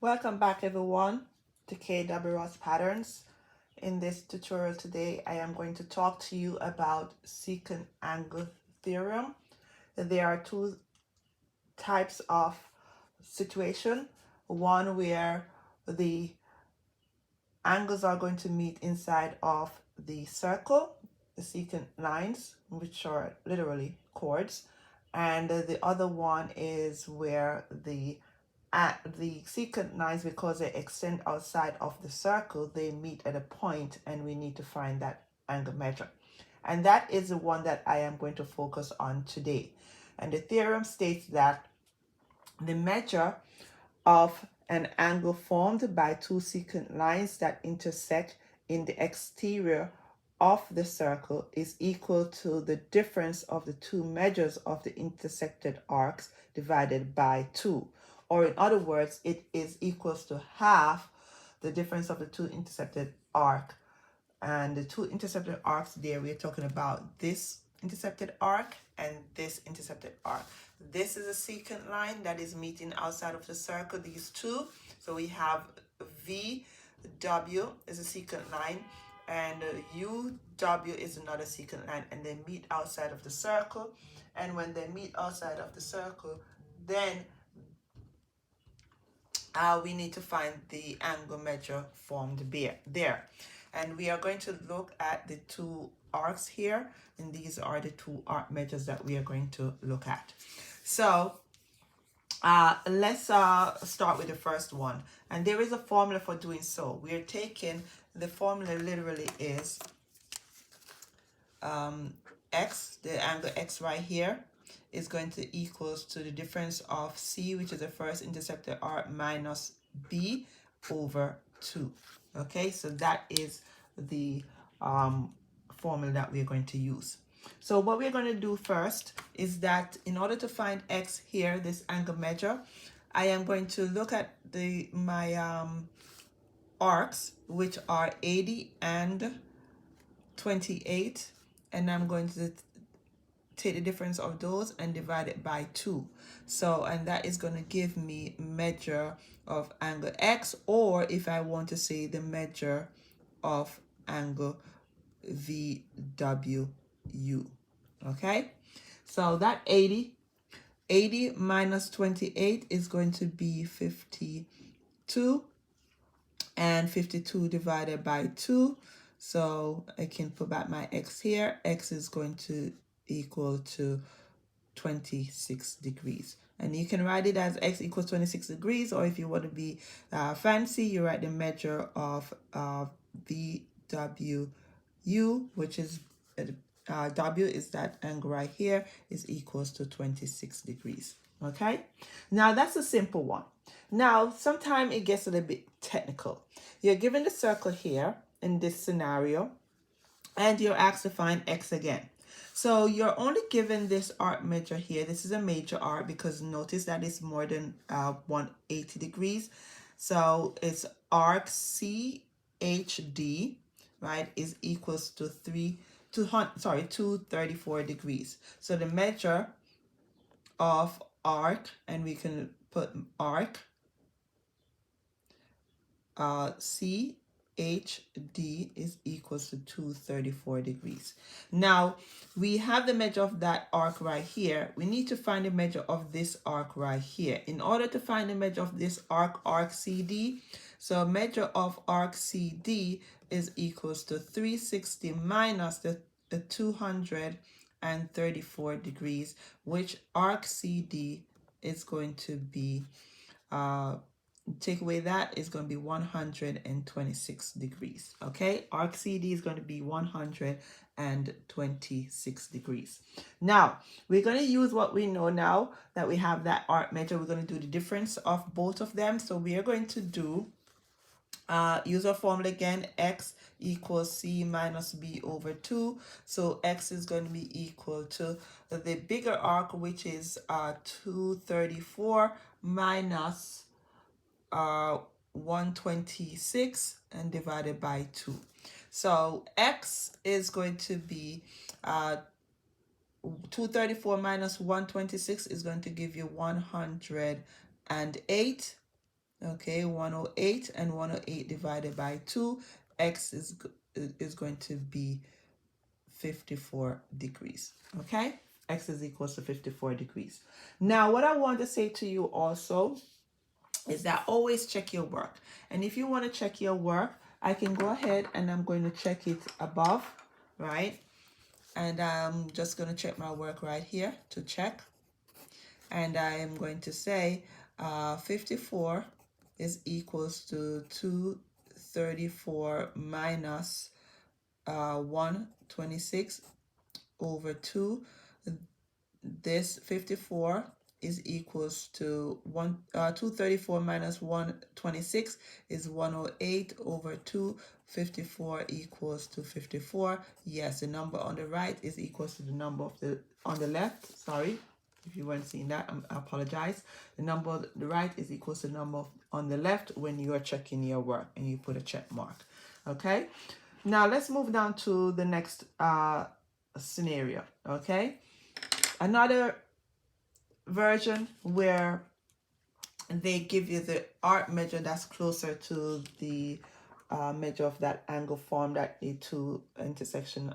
Welcome back everyone to KW Ross Patterns. In this tutorial today, I am going to talk to you about secant angle theorem. There are two types of situation. One where the angles are going to meet inside of the circle, the secant lines, which are literally chords. And the other one is where the secant lines, because they extend outside of the circle, they meet at a point and we need to find that angle measure. And that is the one that I am going to focus on today. And the theorem states that the measure of an angle formed by two secant lines that intersect in the exterior of the circle is equal to the difference of the two measures of the intersected arcs divided by 2. Or in other words, it is equals to half the difference of the two intersected arc. And the two intersected arcs there, we're talking about this intersected arc and this intersected arc. This is a secant line that is meeting outside of the circle, these two. So we have VW is a secant line and UW is another secant line, and they meet outside of the circle. And when they meet outside of the circle, then we need to find the angle measure formed there. And we are going to look at the two arcs here, and these are the two arc measures that we are going to look at. So let's start with the first one. And there is a formula for doing so. We are taking, the formula literally is x, the angle x right here, is going to equals to the difference of C, which is the first intersected arc, minus B over 2. Okay, so that is the formula that we're going to use. So what we're going to do first is that in order to find x here, this angle measure, I am going to look at my arcs, which are 80 and 28, and I'm going to take the difference of those and divide it by 2. So, and that is going to give me measure of angle x, or if I want to say the measure of angle VWU. Okay, so that 80 minus 28 is going to be 52, and 52 divided by 2. So I can put back my x here. X is going to equal to 26 degrees. And you can write it as x equals 26 degrees, or if you want to be fancy, you write the measure of VWU, which is W is that angle right here, is equals to 26 degrees. Okay, now that's a simple one. Now, sometimes it gets a little bit technical. You're given the circle here in this scenario, and you're asked to find x again. So you're only given this arc measure here. This is a major arc because notice that it's more than 180 degrees. So it's arc CHD, right, is equals to 234 degrees. So the measure of arc, and we can put arc CHD is equals to 234 degrees. Now we have the measure of that arc right here. We need to find the measure of this arc right here. In order to find the measure of this arc CD, so measure of arc CD is equals to 360 minus the 234 degrees, which arc CD is going to be take away that is going to be 126 degrees. Okay, arc CD is going to be 126 degrees. Now we're going to use what we know now that we have that arc measure. We're going to do the difference of both of them. So we are going to do use our formula again. X equals C minus B over 2. So X is going to be equal to the bigger arc, which is 234 minus 126 and divided by 2. So X is going to be 234 minus 126 is going to give you 108. Okay, 108 and 108 divided by 2, x is going to be 54 degrees. Okay, x is equals to 54 degrees. Now, what I want to say to you also is that always check your work. And if you want to check your work, I can go ahead and I'm going to check it above, right? And I'm just going to check my work right here to check. And I am going to say 54 is equals to 234 minus 126 over 2. This 54 is equals to 234 minus 126 is 108 over 2. 54 equals to 54. Yes, the number on the right is equals to the number of the on the left. Sorry, if you weren't seeing that, I apologize. The number on the right is equals to the number on the left when you are checking your work and you put a check mark. Okay, now let's move down to the next scenario. Okay, another version where they give you the arc measure that's closer to the measure of that angle formed at the two intersection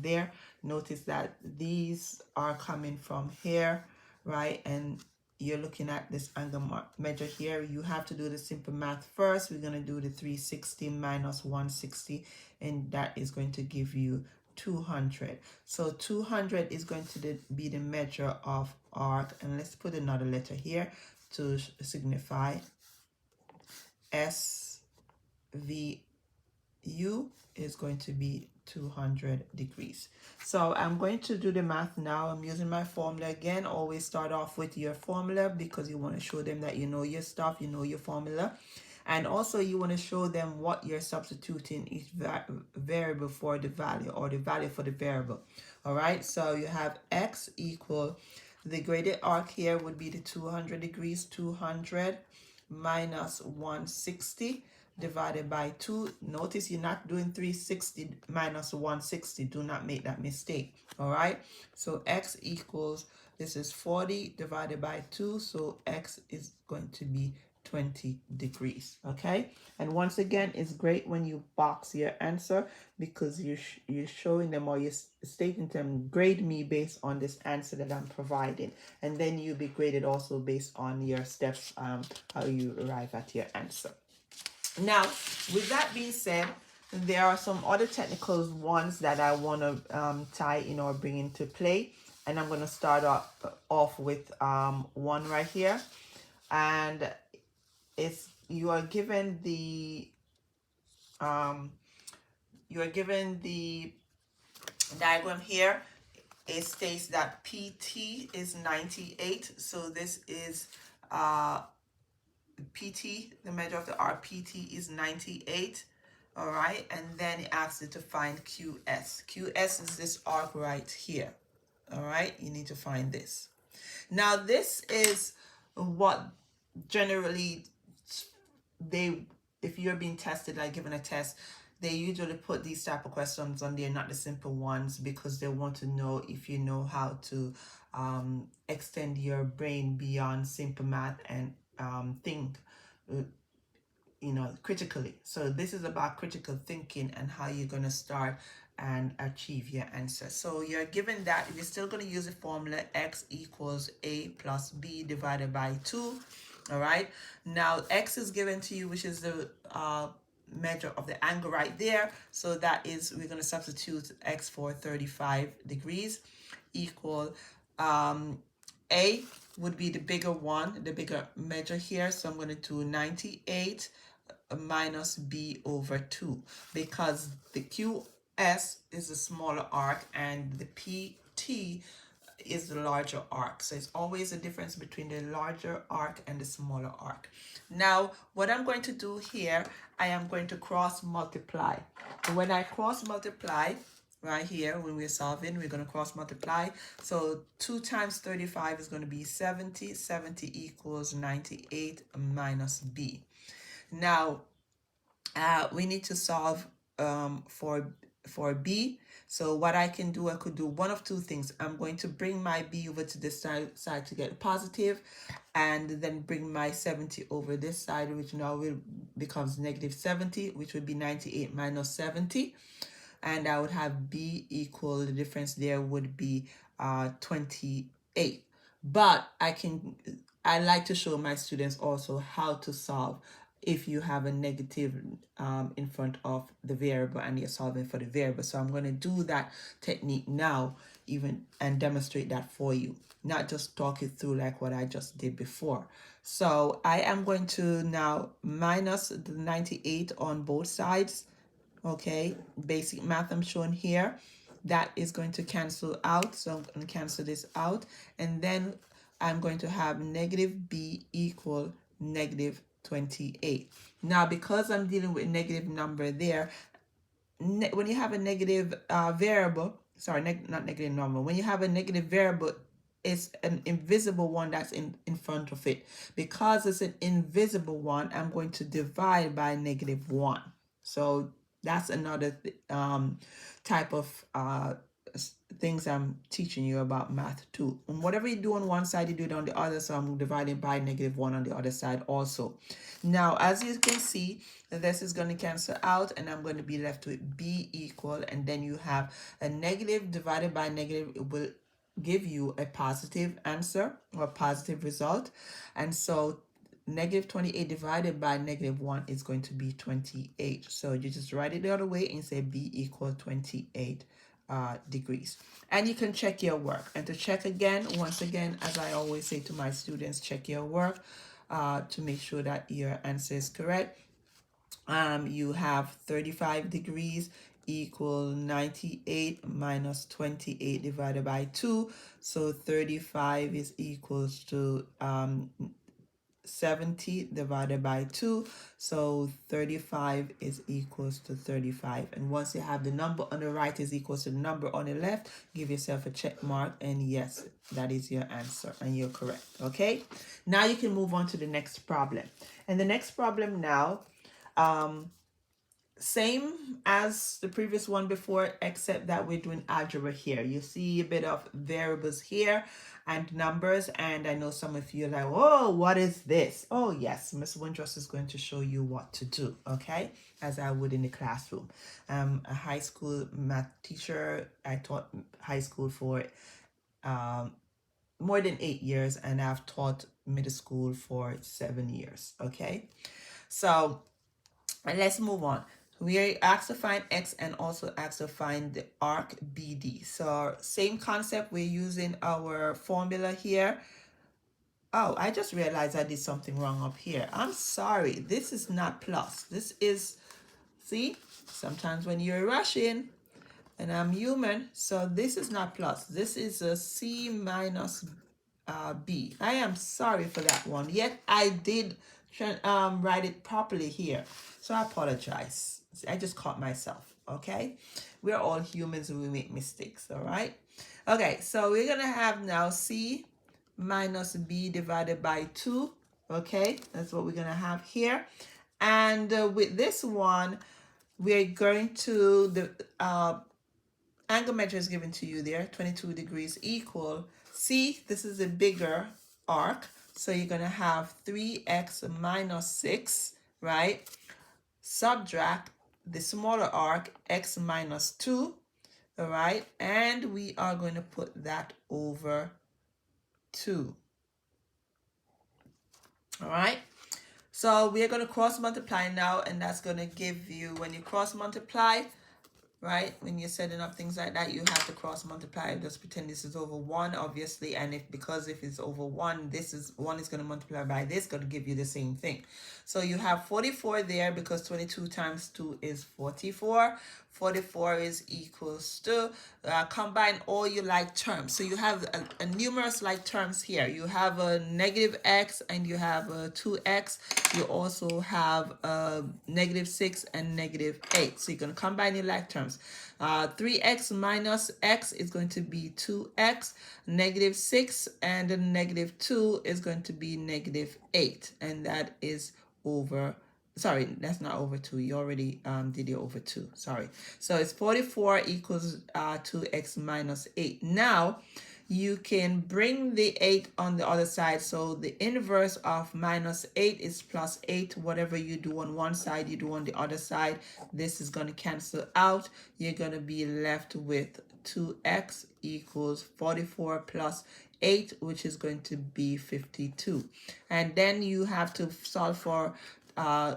there. Notice that these are coming from here, right? And you're looking at this angle measure here. You have to do the simple math first. We're going to do the 360 minus 160, and that is going to give you 200. So 200 is going to be the measure of arc, and let's put another letter here to signify SVU is going to be 200 degrees. So I'm going to do the math now. I'm using my formula again. Always start off with your formula because you want to show them that you know your stuff, you know your formula. And also you want to show them what you're substituting each variable for the value, or the value for the variable. All right, so you have x equal, the graded arc here would be the 200 degrees, 200 minus 160 divided by 2. Notice you're not doing 360 minus 160. Do not make that mistake. All right, so x equals, this is 40 divided by 2, so x is going to be 20 degrees. Okay, and once again, it's great when you box your answer because you're showing them, or you're stating to them, grade me based on this answer that I'm providing, and then you'll be graded also based on your steps, how you arrive at your answer. Now, with that being said, there are some other technical ones that I want to tie in or bring into play, and I'm going to start off with one right here, and it's you are given the diagram here. It states that PT is 98, so this is PT, the measure of the arc PT is 98. All right, and then it asks you to find QS. QS is this arc right here. All right, you need to find this. Now this is what generally if you're being tested, like given a test, they usually put these type of questions on there, not the simple ones, because they want to know if you know how to extend your brain beyond simple math and think critically. So this is about critical thinking and how you're going to start and achieve your answer. So you're given that you're still going to use the formula x equals a plus b divided by 2. All right, now x is given to you, which is the measure of the angle right there. So that is, we're going to substitute x for 35 degrees equal a would be the bigger one, the bigger measure here. So I'm going to do 98 minus b over 2, because the QS is a smaller arc and the PT is the larger arc. So it's always a difference between the larger arc and the smaller arc. Now, what I'm going to do here, I am going to cross multiply. When I cross multiply, right here, when we're solving, we're going to cross multiply. So 2 times 35 is going to be 70. 70 equals 98 minus b. Now, we need to solve for for b. So what I can do, I could do one of two things. I'm going to bring my b over to this side to get positive, and then bring my 70 over this side, which now will becomes negative 70, which would be 98 minus 70. And I would have b equal, the difference there would be 28. But I like to show my students also how to solve if you have a negative in front of the variable and you're solving for the variable. So I'm going to do that technique now even and demonstrate that for you, not just talk it through like what I just did before. So I am going to now minus the 98 on both sides. Okay, basic math I'm showing here. That is going to cancel out, so I'm going to cancel this out, and then I'm going to have negative b equal negative 28. Now, because I'm dealing with a negative number there, when you have a negative variable, sorry, not negative number, when you have a negative variable, it's an invisible one that's in front of it. Because it's an invisible one, I'm going to divide by negative 1. So that's another type of things I'm teaching you about math too. And whatever you do on one side, you do it on the other. So I'm dividing by negative 1 on the other side also. Now, as you can see, this is going to cancel out, and I'm going to be left with b equal, and then you have a negative divided by negative. It will give you a positive answer or positive result. And so negative 28 divided by negative 1 is going to be 28. So you just write it the other way and say b equal 28 degrees. And you can check your work. And to check again, once again, as I always say to my students, check your work to make sure that your answer is correct. You have 35 degrees equal 98 minus 28 divided by 2. So 35 is equals to 70 divided by 2. So 35 is equals to 35. And once you have the number on the right is equals to the number on the left, give yourself a check mark, and yes, that is your answer and you're correct. Okay, now you can move on to the next problem. And the next problem now, same as the previous one before, except that we're doing algebra here. You see a bit of variables here and numbers, and I know some of you are like, oh, what is this? Oh yes, Miss Windross is going to show you what to do, okay, as I would in the classroom. I'm a high school math teacher. I taught high school for more than 8 years, and I've taught middle school for 7 years, okay? So let's move on. We are asked to find x and also asked to find the arc BD. So same concept, we're using our formula here. Oh, I just realized I did something wrong up here. I'm sorry, this is not plus. This is, see, sometimes when you're rushing, and I'm human, so this is not plus. This is a C minus B. I am sorry for that one. Yet I did write it properly here. So I apologize. I just caught myself, okay? We're all humans and we make mistakes, all right? Okay, so we're going to have now C minus B divided by 2, okay? That's what we're going to have here. And with this one, we're going to, the angle measure is given to you there, 22 degrees equal. See, this is a bigger arc. So you're going to have 3x minus 6, right? Subtract the smaller arc, x minus 2, all right? And we are going to put that over 2. All right? So we are going to cross multiply now, and that's going to give you, when you cross multiply, right, when you're setting up things like that, you have to cross multiply. Just pretend this is over 1, obviously, and if it's over 1, this is 1 is going to multiply by this, going to give you the same thing. So you have 44 there, because 22 times 2 is 44. 44 is equals to, combine all your like terms. So you have a numerous like terms here. You have a negative x and you have a 2x. You also have a negative 6 and negative 8. So you're going to combine your like terms. 3x minus x is going to be 2x. Negative 6 and the negative 2 is going to be negative 8. And that is over sorry, that's not over 2. You already did your over 2. Sorry. So it's 44 equals 2x minus 8. Now, you can bring the 8 on the other side. So the inverse of minus 8 is plus 8. Whatever you do on one side, you do on the other side. This is going to cancel out. You're going to be left with 2x equals 44 plus 8, which is going to be 52. And then you have to solve for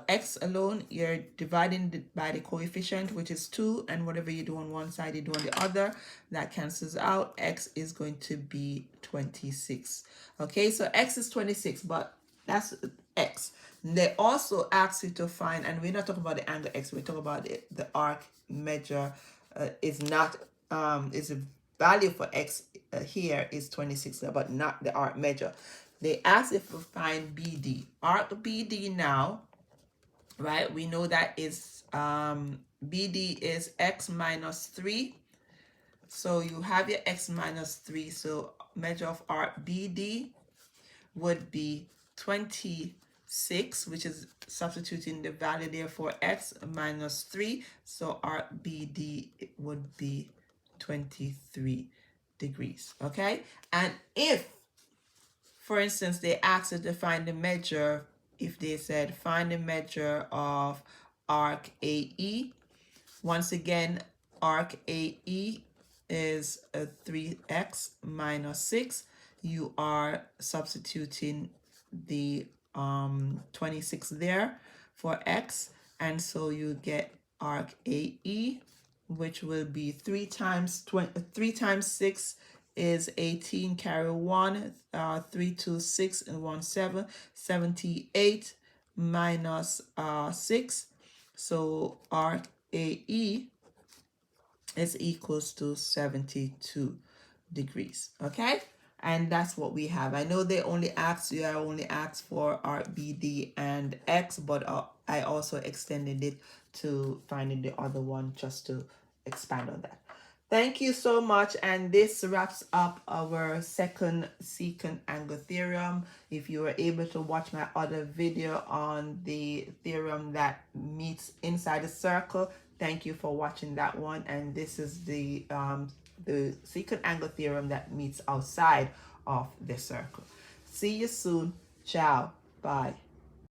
x alone. You're dividing by the coefficient, which is 2, and whatever you do on one side, you do on the other. That cancels out. X is going to be 26. Okay, so x is 26, but that's x. They also ask you to find, and we're not talking about the angle x, we're talking about the arc measure is not, is a value for x here is 26, but not the arc measure. They ask if we find BD. Arc BD now, right? We know that is BD is x minus 3. So you have your x minus 3. So measure of arc BD would be 26, which is substituting the value there for x minus 3. So arc BD would be 23 degrees. Okay? And if, for instance, they asked us to find the measure, if they said find the measure of arc AE, once again, arc AE is a 3x minus 6. You are substituting the 26 there for x, and so you get arc AE, which will be 3 times 6 is 18, carry 1, 3, 2, 6, and 1, 7, 78 minus 6. So arc AE is equals to 72 degrees. Okay, and that's what we have. I know they only asked you, I only asked for arc BD and x, but I also extended it to finding the other one just to expand on that. Thank you so much, and this wraps up our second secant angle theorem. If you were able to watch my other video on the theorem that meets inside a circle, thank you for watching that one. And this is the secant angle theorem that meets outside of the circle. See you soon. Ciao. Bye.